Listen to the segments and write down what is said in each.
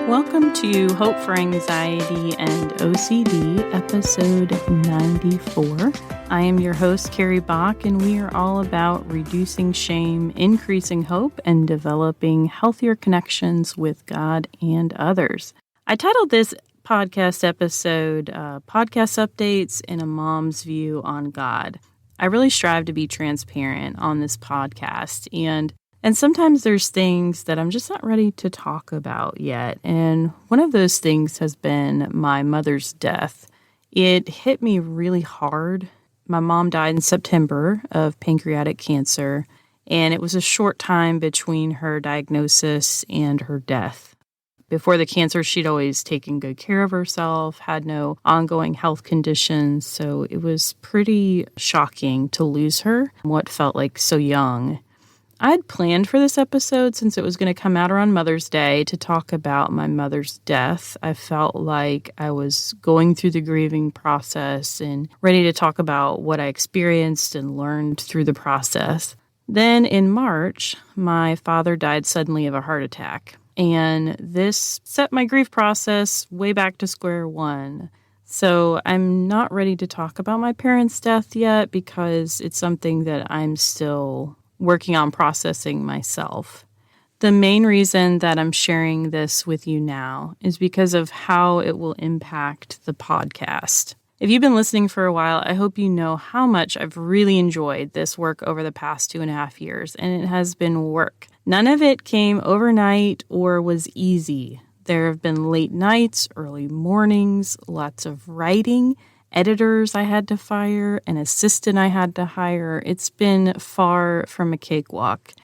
Welcome to Hope for Anxiety and OCD, episode 94. I am your host, Carrie Bach, and we are all about reducing shame, increasing hope, and developing healthier connections with God and others. I titled this podcast episode, Podcast Updates and a Mom's View on God. I really strive to be transparent on this podcast, and sometimes there's things that I'm just not ready to talk about yet. And one of those things has been my mother's death. It hit me really hard. My mom died in September of pancreatic cancer, and it was a short time between her diagnosis and her death. Before the cancer, she'd always taken good care of herself, had no ongoing health conditions, so it was pretty shocking to lose her, what felt like so young. I had planned for this episode since it was going to come out around Mother's Day to talk about my mother's death. I felt like I was going through the grieving process and ready to talk about what I experienced and learned through the process. Then in March, my father died suddenly of a heart attack, and this set my grief process way back to square one. So I'm not ready to talk about my parents' death yet because it's something that I'm still working on processing myself. The main reason that I'm sharing this with you now is because of how it will impact the podcast. If you've been listening for a while, I hope you know how much I've really enjoyed this work over the past 2.5 years, and it has been work. None of it came overnight or was easy. There have been late nights, early mornings, lots of writing, editors I had to fire, an assistant I had to hire. It's been far from a cakewalk.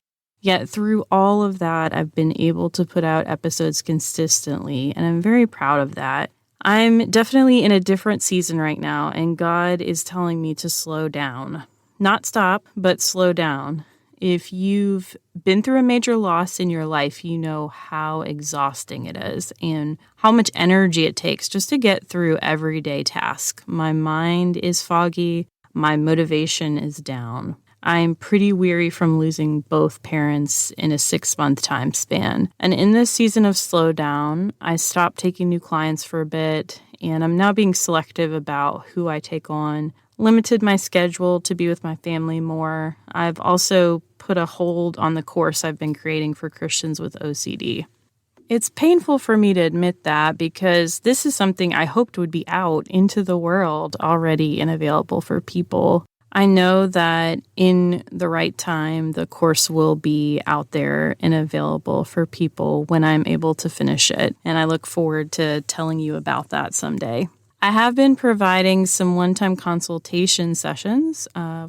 Yet through all of that, I've been able to put out episodes consistently, and I'm very proud of that. I'm definitely in a different season right now, and God is telling me to slow down. Not stop, but slow down. If you've been through a major loss in your life, you know how exhausting it is and how much energy it takes just to get through everyday tasks. My mind is foggy. My motivation is down. I'm pretty weary from losing both parents in a 6-month time span. And in this season of slowdown, I stopped taking new clients for a bit, and I'm now being selective about who I take on, limited my schedule to be with my family more. I've also put a hold on the course I've been creating for Christians with OCD. It's painful for me to admit that because this is something I hoped would be out into the world already and available for people. I know that in the right time, the course will be out there and available for people when I'm able to finish it, and I look forward to telling you about that someday. I have been providing some one-time consultation sessions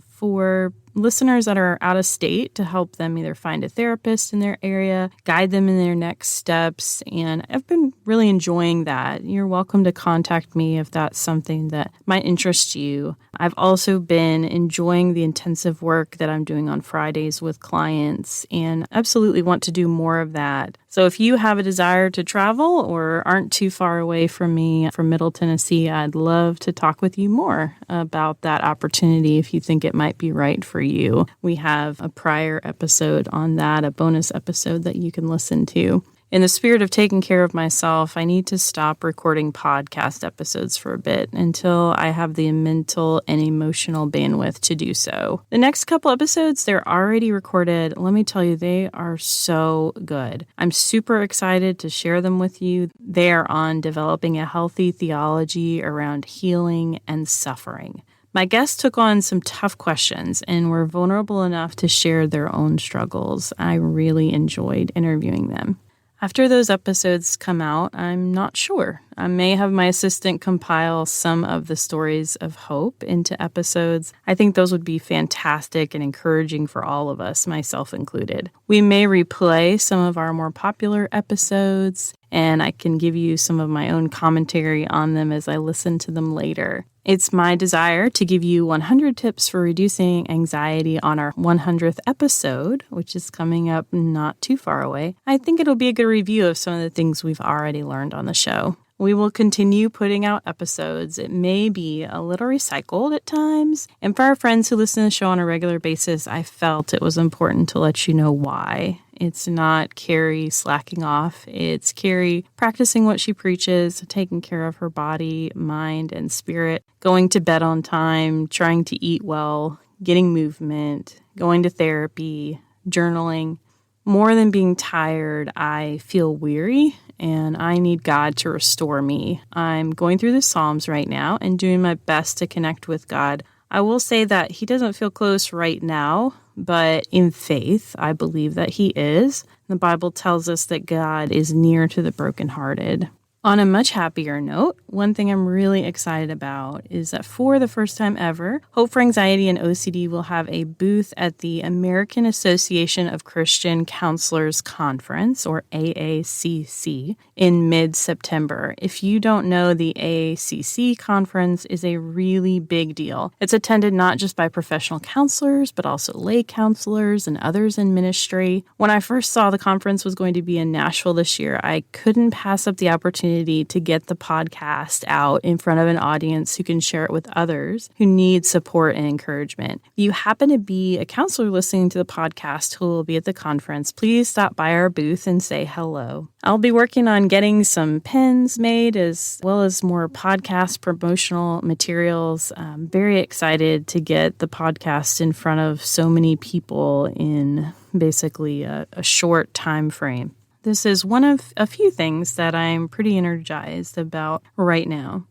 for listeners that are out of state to help them either find a therapist in their area, guide them in their next steps, and I've been really enjoying that. You're welcome to contact me if that's something that might interest you. I've also been enjoying the intensive work that I'm doing on Fridays with clients and absolutely want to do more of that. So if you have a desire to travel or aren't too far away from me from Middle Tennessee, I'd love to talk with you more about that opportunity if you think it might be right for you. We have a prior episode on that, a bonus episode that you can listen to. In the spirit of taking care of myself, I need to stop recording podcast episodes for a bit until I have the mental and emotional bandwidth to do so. The next couple episodes, they're already recorded. Let me tell you, they are so good. I'm super excited to share them with you. They are on developing a healthy theology around healing and suffering. My guests took on some tough questions and were vulnerable enough to share their own struggles. I really enjoyed interviewing them. After those episodes come out, I'm not sure. I may have my assistant compile some of the stories of hope into episodes. I think those would be fantastic and encouraging for all of us, myself included. We may replay some of our more popular episodes, and I can give you some of my own commentary on them as I listen to them later. It's my desire to give you 100 tips for reducing anxiety on our 100th episode, which is coming up not too far away. I think it'll be a good review of some of the things we've already learned on the show. We will continue putting out episodes. It may be a little recycled at times. And for our friends who listen to the show on a regular basis, I felt it was important to let you know why. It's not Carrie slacking off. It's Carrie practicing what she preaches, taking care of her body, mind, and spirit, going to bed on time, trying to eat well, getting movement, going to therapy, journaling. More than being tired, I feel weary and I need God to restore me. I'm going through the Psalms right now and doing my best to connect with God. I will say that He doesn't feel close right now, but in faith, I believe that He is. The Bible tells us that God is near to the brokenhearted. On a much happier note, one thing I'm really excited about is that for the first time ever, Hope for Anxiety and OCD will have a booth at the American Association of Christian Counselors Conference, or AACC, in mid-September. If you don't know, the AACC conference is a really big deal. It's attended not just by professional counselors, but also lay counselors and others in ministry. When I first saw the conference was going to be in Nashville this year, I couldn't pass up the opportunity to get the podcast out in front of an audience who can share it with others who need support and encouragement. If you happen to be a counselor listening to the podcast who will be at the conference, please stop by our booth and say hello. I'll be working on getting some pins made as well as more podcast promotional materials. I'm very excited to get the podcast in front of so many people in basically a short time frame. This is one of a few things that I'm pretty energized about right now.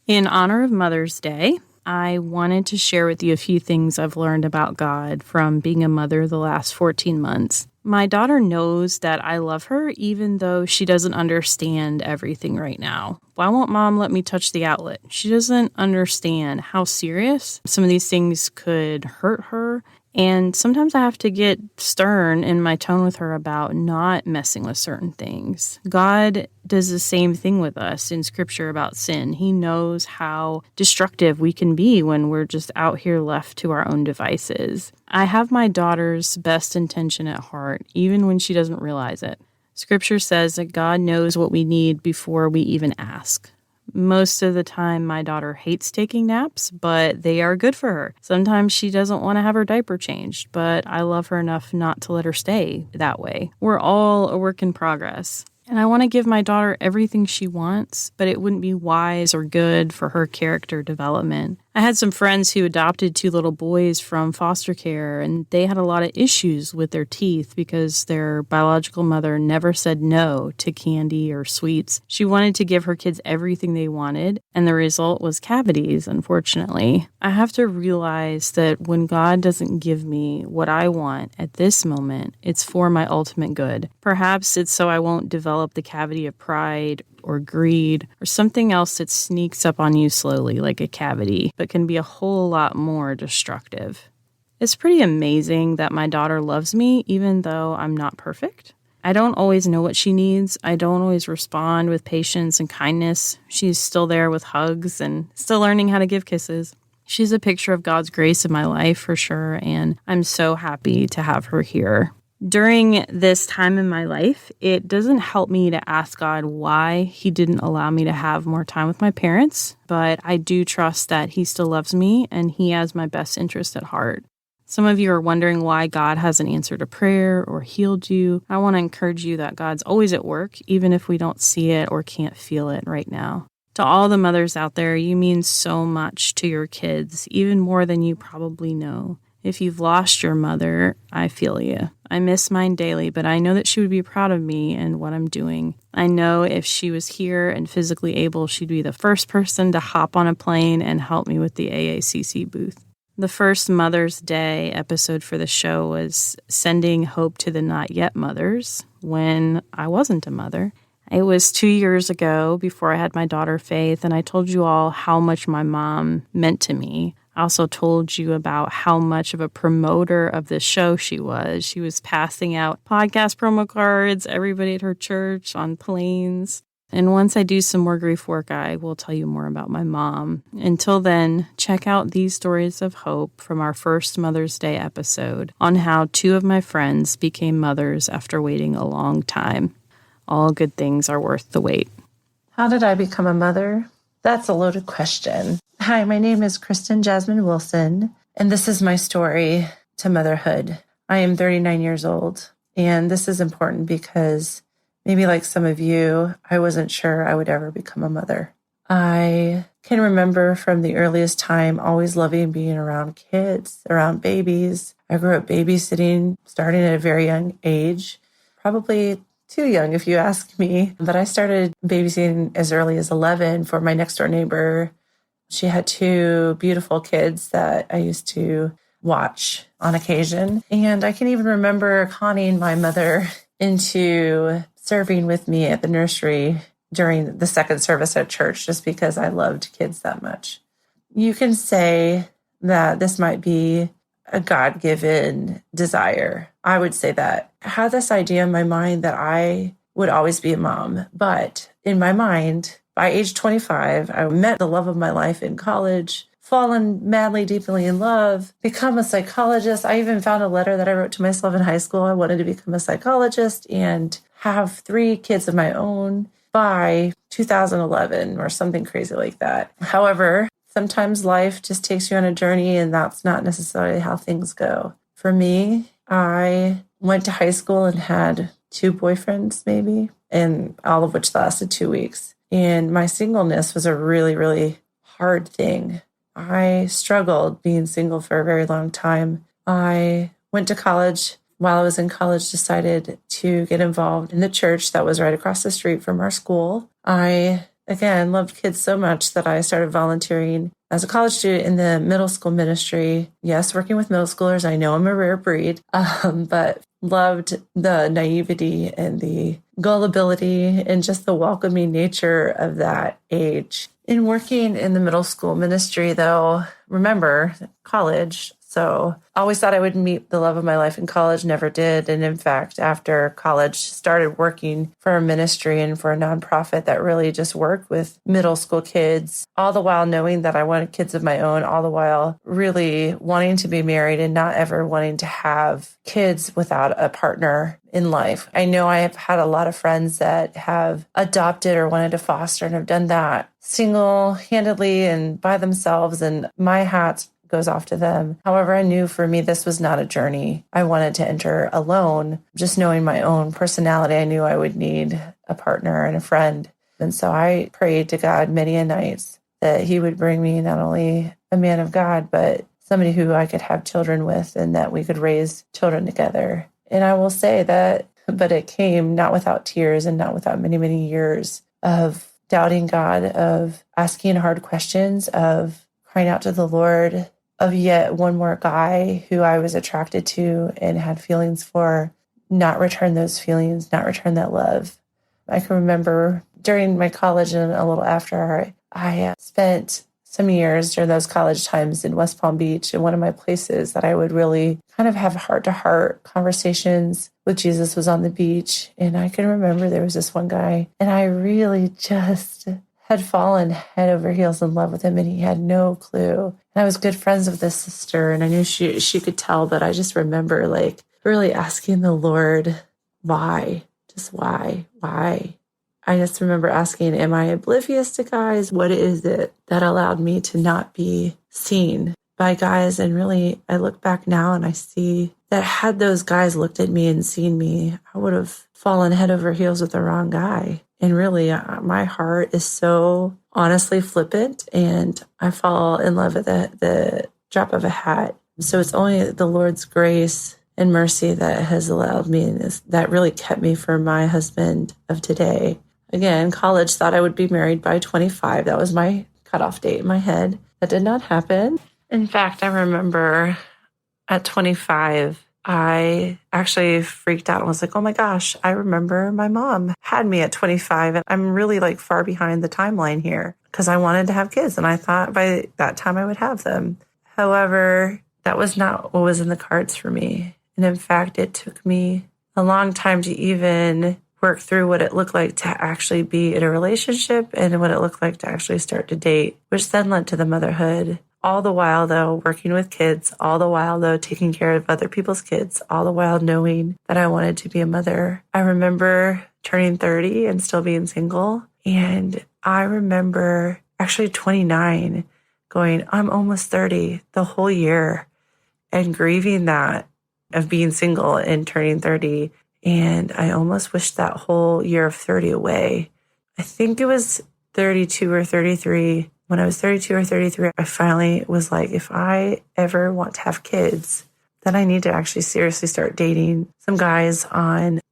In honor of Mother's Day, I wanted to share with you a few things I've learned about God from being a mother the last 14 months. My daughter knows that I love her even though she doesn't understand everything right now. Why won't Mom let me touch the outlet? She doesn't understand how serious some of these things could hurt her. And sometimes I have to get stern in my tone with her about not messing with certain things. God does the same thing with us in Scripture about sin. He knows how destructive we can be when we're just out here left to our own devices. I have my daughter's best intention at heart, even when she doesn't realize it. Scripture says that God knows what we need before we even ask. Most of the time, my daughter hates taking naps, but they are good for her. Sometimes she doesn't want to have her diaper changed, but I love her enough not to let her stay that way. We're all a work in progress. And I want to give my daughter everything she wants, but it wouldn't be wise or good for her character development. I had some friends who adopted 2 little boys from foster care, and they had a lot of issues with their teeth because their biological mother never said no to candy or sweets. She wanted to give her kids everything they wanted, and the result was cavities, unfortunately. I have to realize that when God doesn't give me what I want at this moment, it's for my ultimate good. Perhaps it's so I won't develop the cavity of pride or greed, or something else that sneaks up on you slowly like a cavity, but can be a whole lot more destructive. It's pretty amazing that my daughter loves me, even though I'm not perfect. I don't always know what she needs. I don't always respond with patience and kindness. She's still there with hugs and still learning how to give kisses. She's a picture of God's grace in my life for sure, and I'm so happy to have her here. During this time in my life, it doesn't help me to ask God why He didn't allow me to have more time with my parents, but I do trust that He still loves me and He has my best interest at heart. Some of you are wondering why God hasn't answered a prayer or healed you. I want to encourage you that God's always at work, even if we don't see it or can't feel it right now. To all the mothers out there, you mean so much to your kids, even more than you probably know. If you've lost your mother, I feel you. I miss mine daily, but I know that she would be proud of me and what I'm doing. I know if she was here and physically able, she'd be the first person to hop on a plane and help me with the AACC booth. The first Mother's Day episode for the show was sending hope to the not yet mothers when I wasn't a mother. It was 2 years ago before I had my daughter Faith, and I told you all how much my mom meant to me. I also told you about how much of a promoter of the show she was. She was passing out podcast promo cards, everybody at her church, on planes. And once I do some more grief work, I will tell you more about my mom. Until then, check out these stories of hope from our first Mother's Day episode on how 2 of my friends became mothers after waiting a long time. All good things are worth the wait. How did I become a mother? That's a loaded question. Hi, my name is Christen Jasmine Wilson, and this is my story to motherhood. I am 39 years old. And this is important because maybe like some of you, I wasn't sure I would ever become a mother. I can remember from the earliest time always loving being around kids, around babies. I grew up babysitting starting at a very young age, probably too young if you ask me. But I started babysitting as early as 11 for my next door neighbor. She had two beautiful kids that I used to watch on occasion. And I can even remember conning my mother into serving with me at the nursery during the second service at church, just because I loved kids that much. You can say that this might be a God-given desire. I would say that. I had this idea in my mind that I would always be a mom. But in my mind, by age 25, I met the love of my life in college, fallen madly, deeply in love, become a psychologist. I even found a letter that I wrote to myself in high school. I wanted to become a psychologist and have 3 kids of my own by 2011 or something crazy like that. However, sometimes life just takes you on a journey, and that's not necessarily how things go. For me, I went to high school and had 2 boyfriends maybe, and all of which lasted 2 weeks. And my singleness was a really, really hard thing. I struggled being single for a very long time. I went to college. While I was in college, decided to get involved in the church that was right across the street from our school. I, again, loved kids so much that I started volunteering as a college student in the middle school ministry. Yes, working with middle schoolers. I know I'm a rare breed, but loved the naivety and the gullibility and just the welcoming nature of that age. In working in the middle school ministry, though, remember, college. So I always thought I would meet the love of my life in college, never did. And in fact, after college, started working for a ministry and for a nonprofit that really just worked with middle school kids, all the while knowing that I wanted kids of my own, all the while really wanting to be married and not ever wanting to have kids without a partner in life. I know I have had a lot of friends that have adopted or wanted to foster and have done that single-handedly and by themselves, and my hat goes off to them. However, I knew for me, this was not a journey I wanted to enter alone. Just knowing my own personality, I knew I would need a partner and a friend. And so I prayed to God many a nights that he would bring me not only a man of God, but somebody who I could have children with and that we could raise children together. And I will say that, but it came not without tears and not without many, many years of doubting God, of asking hard questions, of crying out to the Lord, of yet one more guy who I was attracted to and had feelings for, not return those feelings, not return that love. I can remember during my college and a little after, I spent some years during those college times in West Palm Beach, and one of my places that I would really kind of have heart-to-heart conversations with Jesus was on the beach. And I can remember there was this one guy, and I really just had fallen head over heels in love with him, and he had no clue. And I was good friends with this sister, and I knew she could tell, but I just remember like really asking the Lord, why? Just why? I just remember asking, am I oblivious to guys? What is it that allowed me to not be seen by guys? And really, I look back now and I see that had those guys looked at me and seen me, I would have fallen head over heels with the wrong guy. And really, my heart is so honestly flippant, and I fall in love at the drop of a hat. So it's only the Lord's grace and mercy that has allowed me, that really kept me for my husband of today. Again, college thought I would be married by 25. That was my cutoff date in my head. That did not happen. In fact, I remember at 25, I actually freaked out and was like, oh my gosh, I remember my mom had me at 25. And I'm really like far behind the timeline here because I wanted to have kids. And I thought by that time I would have them. However, that was not what was in the cards for me. And in fact, it took me a long time to even work through what it looked like to actually be in a relationship and what it looked like to actually start to date, which then led to the motherhood. All the while, though, working with kids, all the while, though, taking care of other people's kids, all the while knowing that I wanted to be a mother. I remember turning 30 and still being single. And I remember actually 29 going, I'm almost 30 the whole year, and grieving that of being single and turning 30 And I almost wished that whole year of 30 away. I think it was 32 or 33. When I was 32 or 33, I finally was like, if I ever want to have kids, then I need to actually seriously start dating some guys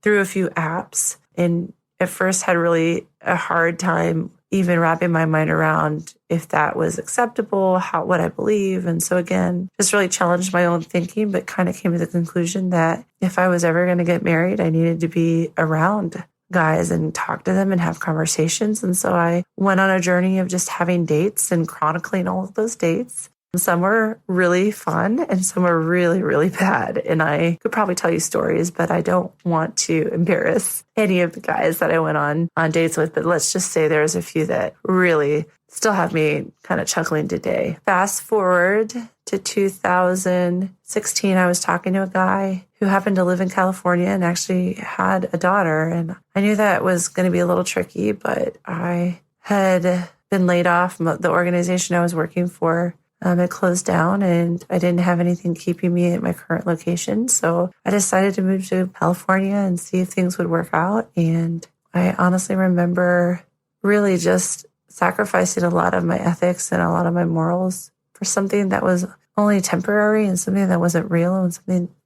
through a few apps. And at first had really a hard time even wrapping my mind around if that was acceptable, what I believe. And so again, just really challenged my own thinking, but kind of came to the conclusion that if I was ever going to get married, I needed to be around guys and talk to them and have conversations. And so I went on a journey of just having dates and chronicling all of those dates. Some were really fun and some were really, really bad. And I could probably tell you stories, but I don't want to embarrass any of the guys that I went on dates with. But let's just say there's a few that really still have me kind of chuckling today. Fast forward to 2016, I was talking to a guy who happened to live in California and actually had a daughter. And I knew that was going to be a little tricky, but I had been laid off. The organization I was working for it closed down and I didn't have anything keeping me at my current location. So I decided to move to California and see if things would work out. And I honestly remember really just sacrificing a lot of my ethics and a lot of my morals for something that was only temporary and something that wasn't real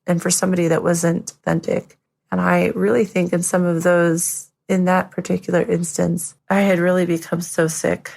and for somebody that wasn't authentic. And I really think in that particular instance, I had really become so sick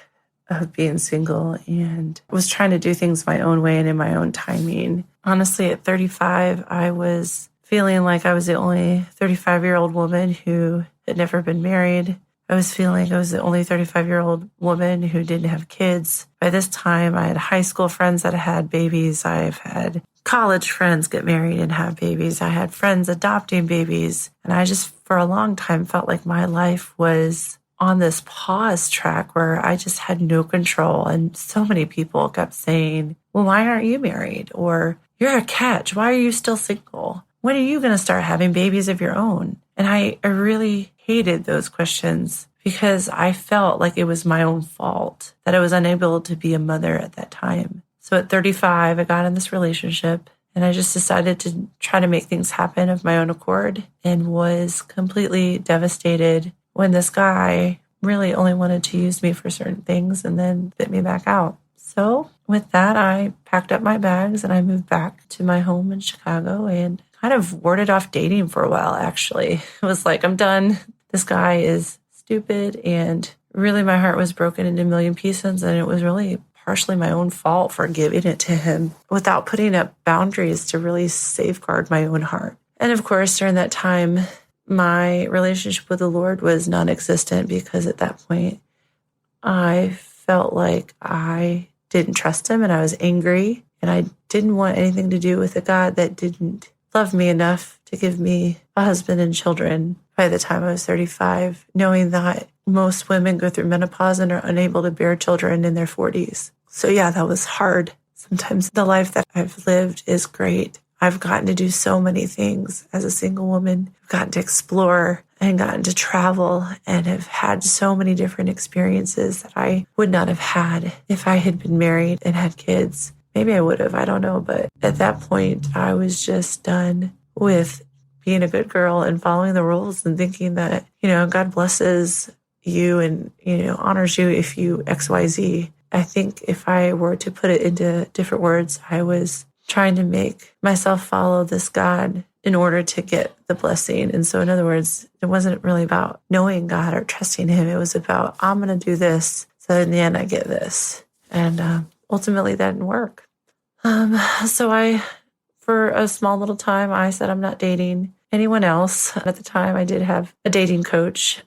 of being single and was trying to do things my own way and in my own timing. Honestly, at 35, I was feeling like I was the only 35-year-old woman who had never been married. I was feeling like I was the only 35-year-old woman who didn't have kids. By this time, I had high school friends that had babies. I've had college friends get married and have babies. I had friends adopting babies. And I just, for a long time, felt like my life was on this pause track where I just had no control. And so many people kept saying, well, why aren't you married? Or you're a catch. Why are you still single? When are you going to start having babies of your own? And I really hated those questions because I felt like it was my own fault that I was unable to be a mother at that time. So at 35, I got in this relationship and I just decided to try to make things happen of my own accord and was completely devastated when this guy really only wanted to use me for certain things and then bit me back out. So with that, I packed up my bags and I moved back to my home in Chicago and kind of warded off dating for a while, actually. It was like, I'm done. This guy is stupid. And really my heart was broken into a million pieces. And it was really partially my own fault for giving it to him without putting up boundaries to really safeguard my own heart. And of course, during that time, my relationship with the Lord was non-existent because at that point, I felt like I didn't trust him and I was angry and I didn't want anything to do with a God that didn't love me enough to give me a husband and children by the time I was 35, knowing that most women go through menopause and are unable to bear children in their 40s. So yeah, that was hard. Sometimes the life that I've lived is great. I've gotten to do so many things as a single woman. I've gotten to explore and gotten to travel and have had so many different experiences that I would not have had if I had been married and had kids. Maybe I would have, I don't know. But at that point, I was just done with being a good girl and following the rules and thinking that, God blesses you and, honors you if you X, Y, Z. I think if I were to put it into different words, I was trying to make myself follow this God in order to get the blessing. And so in other words, it wasn't really about knowing God or trusting him. It was about, I'm going to do this. So in the end, I get this. And ultimately that didn't work. So for a small little time, I said, I'm not dating anyone else. At the time, I did have a dating coach,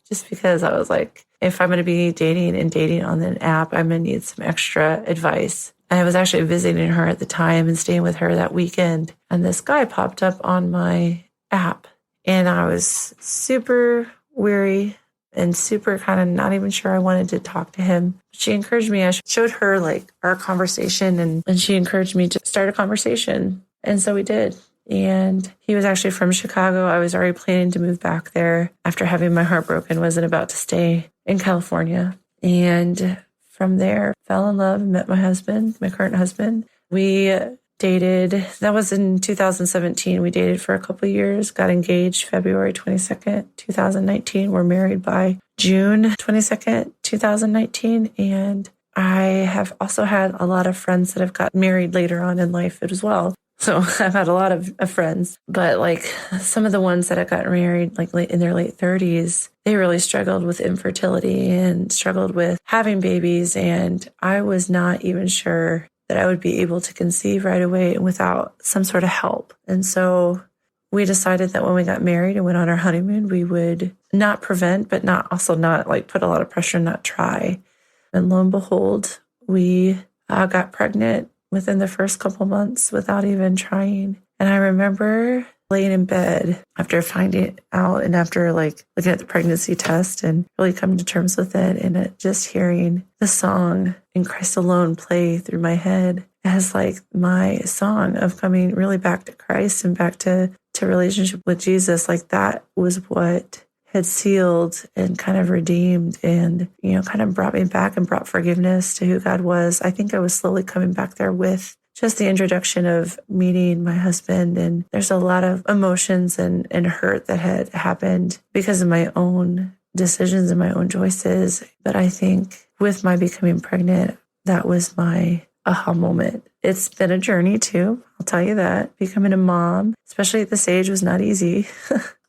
just because I was like, if I'm going to be dating on an app, I'm going to need some extra advice. I was actually visiting her at the time and staying with her that weekend. And this guy popped up on my app. And I was super weary and super kind of not even sure I wanted to talk to him. She encouraged me. I showed her our conversation and she encouraged me to start a conversation. And so we did. And he was actually from Chicago. I was already planning to move back there after having my heart broken, wasn't about to stay in California. And from there, fell in love and met my husband, my current husband. We dated. That was in 2017. We dated for a couple of years, got engaged February 22nd, 2019. We're married by June 22nd, 2019. And I have also had a lot of friends that have gotten married later on in life as well. So I've had a lot of friends, but like some of the ones that have gotten married like late in their late 30s, they really struggled with infertility and struggled with having babies. And I was not even sure that I would be able to conceive right away without some sort of help. And so we decided that when we got married and went on our honeymoon, we would not prevent, but not like put a lot of pressure and not try. And lo and behold, we got pregnant within the first couple months without even trying. And I remember laying in bed after finding it out and after like looking at the pregnancy test and really coming to terms with it, and just hearing the song "In Christ Alone" play through my head as like my song of coming really back to Christ and back to relationship with Jesus. Like that was what had sealed and kind of redeemed and, kind of brought me back and brought forgiveness to who God was. I think I was slowly coming back there with just the introduction of meeting my husband. And there's a lot of emotions and hurt that had happened because of my own decisions and my own choices. But I think with my becoming pregnant, that was my aha moment. It's been a journey too. I'll tell you that. Becoming a mom, especially at this age, was not easy.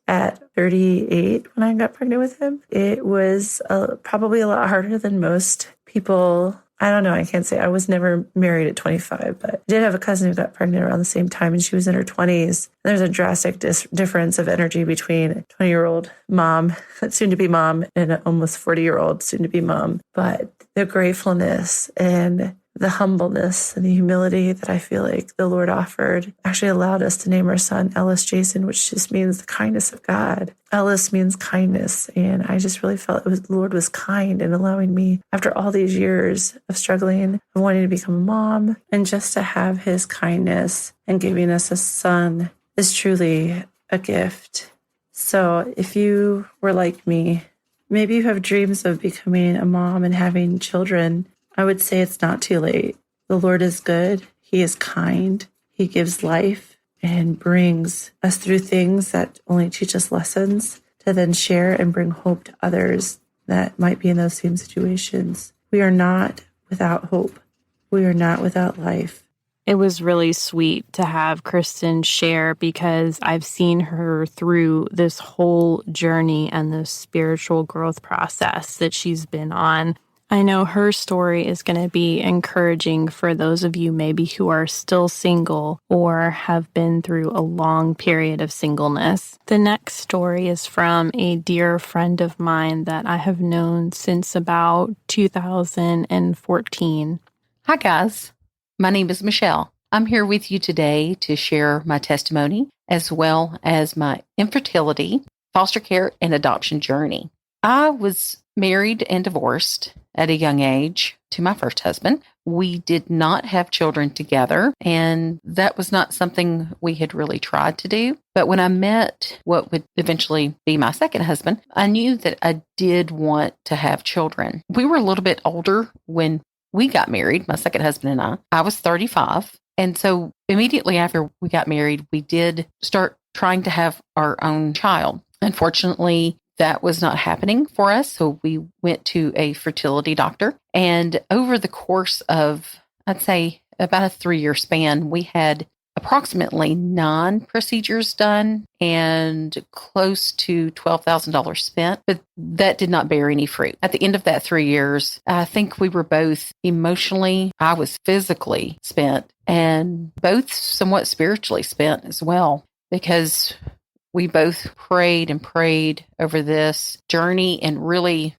At 38, when I got pregnant with him, it was probably a lot harder than most people. I don't know. I can't say. I was never married at 25, but I did have a cousin who got pregnant around the same time, and she was in her 20s. There's a drastic difference of energy between a 20-year-old mom, soon-to-be mom, and an almost 40-year-old soon-to-be mom. But the gratefulness and the humbleness and the humility that I feel like the Lord offered actually allowed us to name our son Ellis Jason, which just means the kindness of God. Ellis means kindness. And I just really felt the Lord was kind in allowing me, after all these years of struggling, of wanting to become a mom, and just to have his kindness and giving us a son is truly a gift. So if you were like me, maybe you have dreams of becoming a mom and having children, I would say it's not too late. The Lord is good. He is kind. He gives life and brings us through things that only teach us lessons to then share and bring hope to others that might be in those same situations. We are not without hope. We are not without life. It was really sweet to have Christen share, because I've seen her through this whole journey and the spiritual growth process that she's been on. I know her story is going to be encouraging for those of you maybe who are still single or have been through a long period of singleness. The next story is from a dear friend of mine that I have known since about 2014. Hi, guys. My name is Michelle. I'm here with you today to share my testimony as well as my infertility, foster care, and adoption journey. I was married and divorced at a young age to my first husband. We did not have children together, and that was not something we had really tried to do. But when I met what would eventually be my second husband, I knew that I did want to have children. We were a little bit older when we got married, my second husband and I. I was 35. And so immediately after we got married, we did start trying to have our own child. Unfortunately, that was not happening for us. So we went to a fertility doctor. And over the course of, I'd say, about a 3-year span, we had approximately 9 procedures done and close to $12,000 spent. But that did not bear any fruit. At the end of that 3 years, I think we were both emotionally, I was physically spent, and both somewhat spiritually spent as well, because we both prayed and prayed over this journey and really,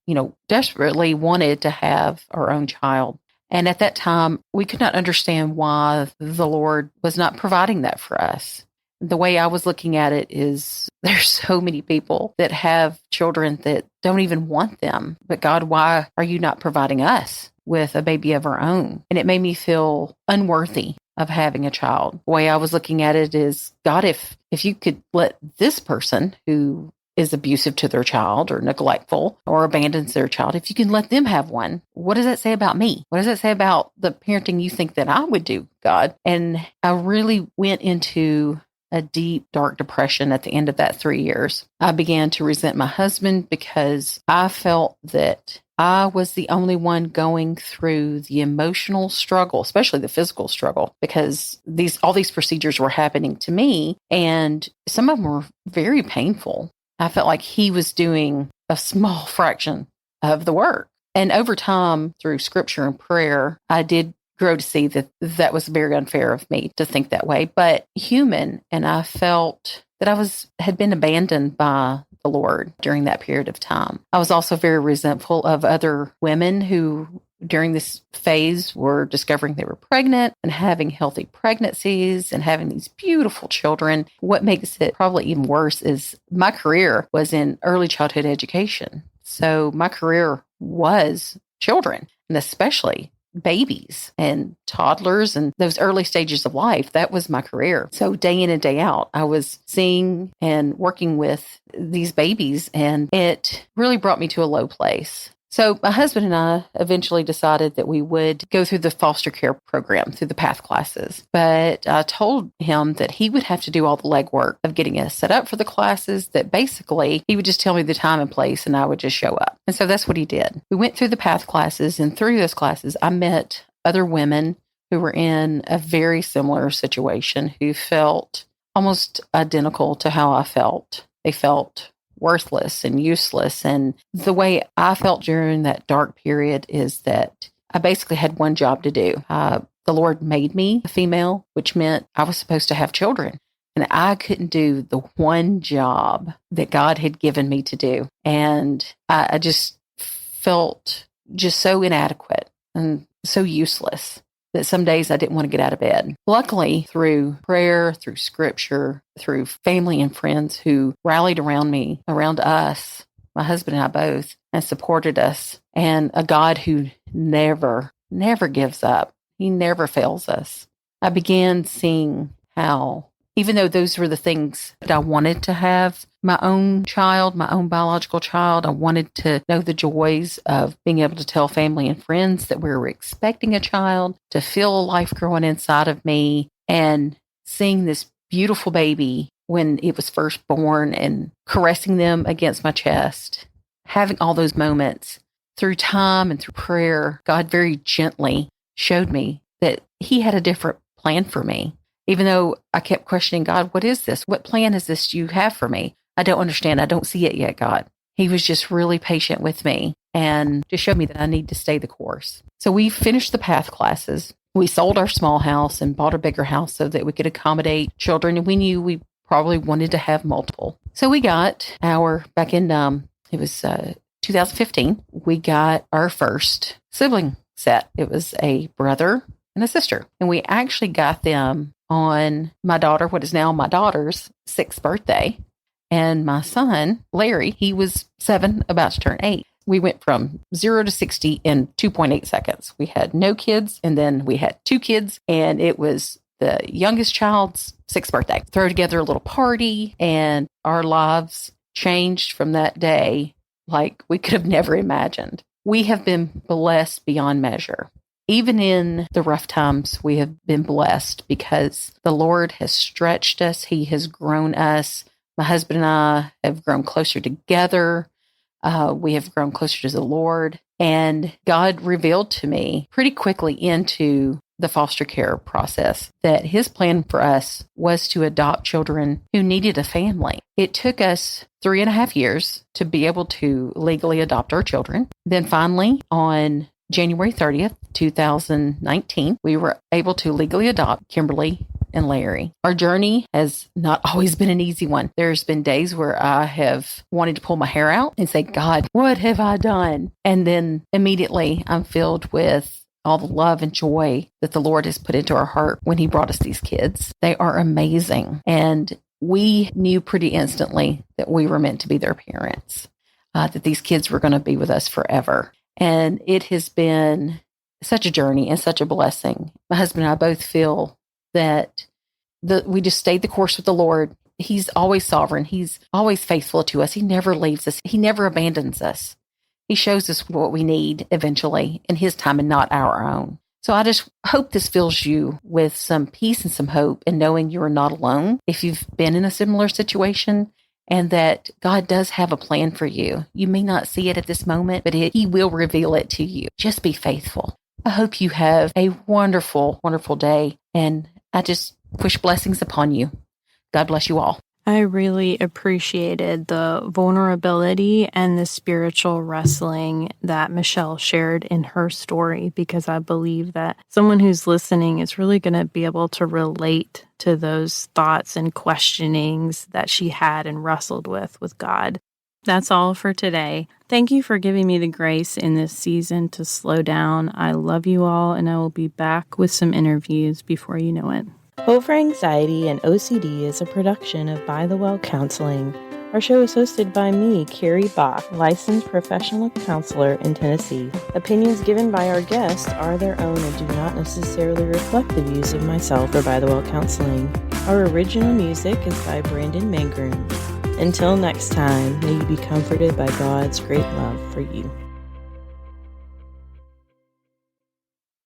desperately wanted to have our own child. And at that time, we could not understand why the Lord was not providing that for us. The way I was looking at it is there's so many people that have children that don't even want them. But God, why are you not providing us with a baby of our own? And it made me feel unworthy of having a child. The way I was looking at it is, God, if you could let this person who is abusive to their child or neglectful or abandons their child, if you can let them have one, what does that say about me? What does that say about the parenting you think that I would do, God? And I really went into a deep, dark depression at the end of that 3 years. I began to resent my husband because I felt that I was the only one going through the emotional struggle, especially the physical struggle, because all these procedures were happening to me, and some of them were very painful. I felt like he was doing a small fraction of the work. And over time, through scripture and prayer, I did grow to see that that was very unfair of me to think that way, but human. And I felt that had been abandoned by the Lord during that period of time. I was also very resentful of other women who during this phase were discovering they were pregnant and having healthy pregnancies and having these beautiful children. What makes it probably even worse is my career was in early childhood education. So my career was children, and especially babies and toddlers and those early stages of life. That was my career. So day in and day out, I was seeing and working with these babies, and it really brought me to a low place. So my husband and I eventually decided that we would go through the foster care program, through the PATH classes. But I told him that he would have to do all the legwork of getting us set up for the classes, that basically he would just tell me the time and place and I would just show up. And so that's what he did. We went through the PATH classes, and through those classes, I met other women who were in a very similar situation, who felt almost identical to how I felt. They felt worthless and useless. And the way I felt during that dark period is that I basically had one job to do. The Lord made me a female, which meant I was supposed to have children. And I couldn't do the one job that God had given me to do. And I just felt just so inadequate and so useless that some days I didn't want to get out of bed. Luckily, through prayer, through scripture, through family and friends who rallied around me, around us, my husband and I both, and supported us, and a God who never gives up. He never fails us. I began seeing how, even though those were the things that I wanted to have, my own child, my own biological child, I wanted to know the joys of being able to tell family and friends that we were expecting a child, to feel a life growing inside of me, and seeing this beautiful baby when it was first born and caressing them against my chest, having all those moments. Through time and through prayer, God very gently showed me that He had a different plan for me. Even though I kept questioning, God, what is this? What plan is this you have for me? I don't understand. I don't see it yet, God. He was just really patient with me and just showed me that I need to stay the course. So we finished the PATH classes. We sold our small house and bought a bigger house so that we could accommodate children. And we knew we probably wanted to have multiple. So we got back in, it was 2015, we got our first sibling set. It was a brother and a sister. And we actually got them on what is now my daughter's 6th birthday. And my son, Larry, he was 7, about to turn 8. We went from 0 to 60 in 2.8 seconds. We had no kids, and then we had 2 kids, and it was the youngest child's 6th birthday. Throw together a little party, and our lives changed from that day like we could have never imagined. We have been blessed beyond measure. Even in the rough times, we have been blessed because the Lord has stretched us. He has grown us. My husband and I have grown closer together. We have grown closer to the Lord. And God revealed to me pretty quickly into the foster care process that His plan for us was to adopt children who needed a family. It took us 3.5 years to be able to legally adopt our children. Then finally, on January 30th, 2019, we were able to legally adopt Kimberly and Larry. Our journey has not always been an easy one. There's been days where I have wanted to pull my hair out and say, God, what have I done? And then immediately I'm filled with all the love and joy that the Lord has put into our heart when He brought us these kids. They are amazing. And we knew pretty instantly that we were meant to be their parents, that these kids were going to be with us forever. And it has been such a journey and such a blessing. My husband and I both feel that we just stayed the course with the Lord. He's always sovereign. He's always faithful to us. He never leaves us. He never abandons us. He shows us what we need eventually in His time and not our own. So I just hope this fills you with some peace and some hope in knowing you are not alone if you've been in a similar situation, and that God does have a plan for you. You may not see it at this moment, but He will reveal it to you. Just be faithful. I hope you have a wonderful, wonderful day, and I just wish blessings upon you. God bless you all. I really appreciated the vulnerability and the spiritual wrestling that Michelle shared in her story, because I believe that someone who's listening is really going to be able to relate to those thoughts and questionings that she had and wrestled with God. That's all for today. Thank you for giving me the grace in this season to slow down. I love you all, and I will be back with some interviews before you know it. Hope for Anxiety and OCD is a production of By the Well Counseling. Our show is hosted by me, Carrie Bach, licensed professional counselor in Tennessee. Opinions given by our guests are their own and do not necessarily reflect the views of myself or By the Well Counseling. Our original music is by Brandon Mangroom. Until next time, may you be comforted by God's great love for you.